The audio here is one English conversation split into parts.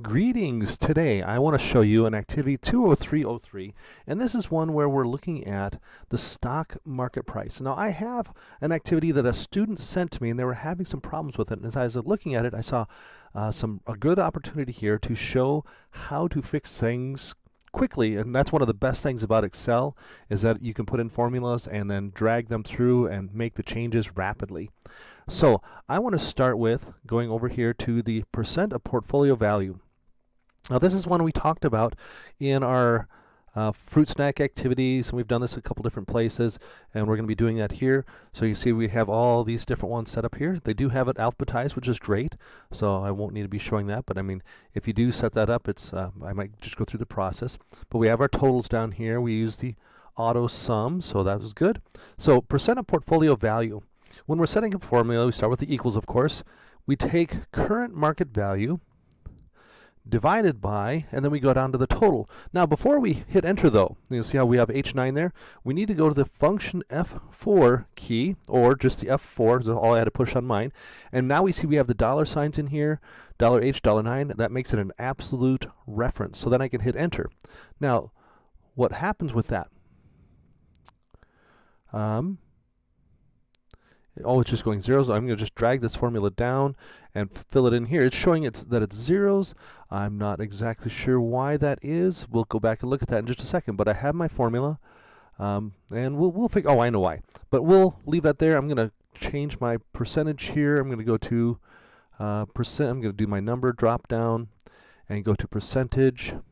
Greetings! Today I want to show you an activity 20303, and this is one where we're looking at the stock market price. Now I have an activity that a student sent to me and they were having some problems with it, and as I was looking at it I saw a good opportunity here to show how to fix things quickly. And that's one of the best things about Excel, is that you can put in formulas and then drag them through and make the changes rapidly. So I want to start with going over here to the percent of portfolio value. Now this is one we talked about in our fruit snack activities, and we've done this a couple different places, and we're going to be doing that here. So you see we have all these different ones set up here. They do have it alphabetized, which is great, so I won't need to be showing that, but I mean, if you do set that up, it's I might just go through the process. But we have our totals down here. We use the auto sum, so that was good. So percent of portfolio value. When we're setting up a formula, we start with the equals, of course. We take current market value divided by, and then we go down to the total. Now before we hit enter though, you see how we have H9 there? We need to go to the function F4 key, or just the F4 is all I had to push on mine. And now we see we have the dollar signs in here, $H, $9. That makes it an absolute reference. So then I can hit enter. Now what happens with that? It's just going zeros. I'm going to just drag this formula down and fill it in here. It's showing that it's zeros. I'm not exactly sure why that is. We'll go back and look at that in just a second. But I have my formula, and we'll figure. Oh, I know why. But we'll leave that there. I'm going to change my percentage here. I'm going to go to percent. I'm going to do my number drop down and go to percentage. And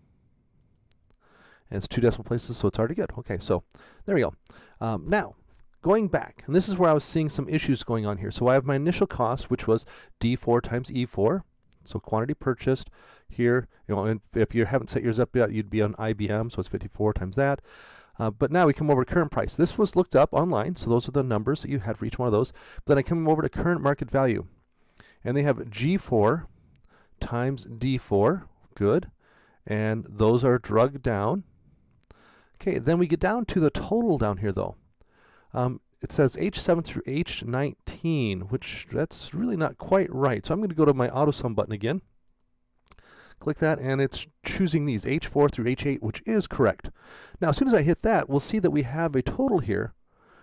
it's 2 decimal places, so it's already good. Okay, so there we go. Now, going back, and this is where I was seeing some issues going on here. So I have my initial cost, which was D4 times E4. So quantity purchased here, and if you haven't set yours up yet, you'd be on IBM, so it's 54 times that. But now we come over to current price. This was looked up online, so those are the numbers that you had for each one of those. Then I come over to current market value, and they have G4 times D4, good, and those are drugged down. Okay, then we get down to the total down here though. It says H7 through H19, which that's really not quite right. So I'm going to go to my auto sum button again. Click that, and it's choosing these H4 through H8, which is correct. Now as soon as I hit that, we'll see that we have a total here,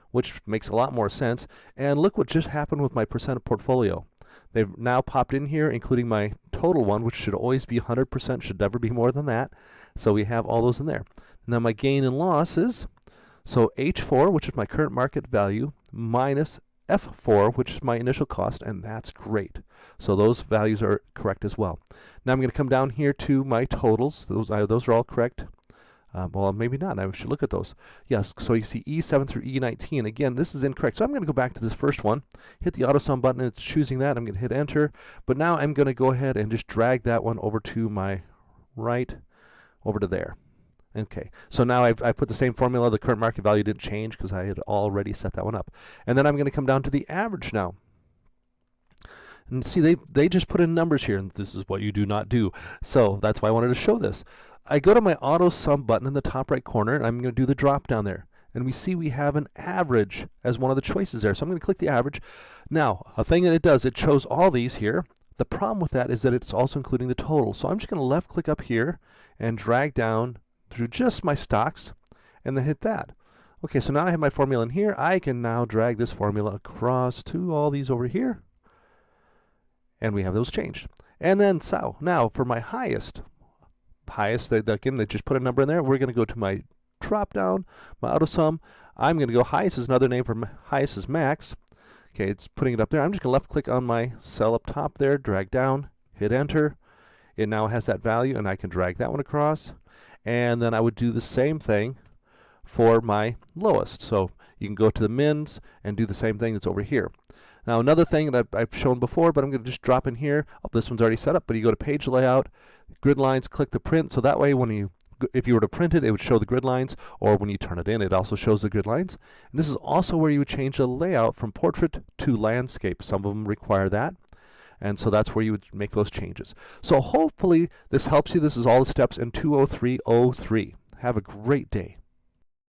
which makes a lot more sense. And look what just happened with my percent of portfolio. They've now popped in here, including my total one, which should always be 100%, should never be more than that. So we have all those in there. Now my gain and losses. So H4, which is my current market value, minus F4, which is my initial cost, and that's great. So those values are correct as well. Now I'm going to come down here to my totals. Those are all correct. Well, maybe not. I should look at those. Yes, so you see E7 through E19. Again, this is incorrect. So I'm going to go back to this first one, hit the auto sum button, and it's choosing that. I'm going to hit enter. But now I'm going to go ahead and just drag that one over to my right, over to there. Okay, so now I've put the same formula. The current market value didn't change because I had already set that one up. And then I'm going to come down to the average now. And see, they just put in numbers here, and this is what you do not do. So that's why I wanted to show this. I go to my auto sum button in the top right corner, and I'm going to do the drop down there. And we see we have an average as one of the choices there. So I'm going to click the average. Now, a thing that it does, it shows all these here. The problem with that is that it's also including the total. So I'm just going to left click up here and drag down through just my stocks, and then hit that. Okay, so now I have my formula in here. I can now drag this formula across to all these over here, and we have those changed. And then so now for my highest, again, they just put a number in there. We're going to go to my drop down, my auto sum. I'm going to go highest is another name for highest is max. Okay, it's putting it up there. I'm just going to left click on my cell up top there, drag down, hit enter. It now has that value, and I can drag that one across. And then I would do the same thing for my lowest. So you can go to the mins and do the same thing that's over here. Now another thing that I've shown before, but I'm going to just drop in here. Oh, this one's already set up, but you go to page layout, grid lines, click the print. So that way if you were to print it, it would show the grid lines, or when you turn it in, it also shows the grid lines. And this is also where you would change the layout from portrait to landscape. Some of them require that. And so that's where you would make those changes. So hopefully this helps you. This is all the steps in 20303. Have a great day.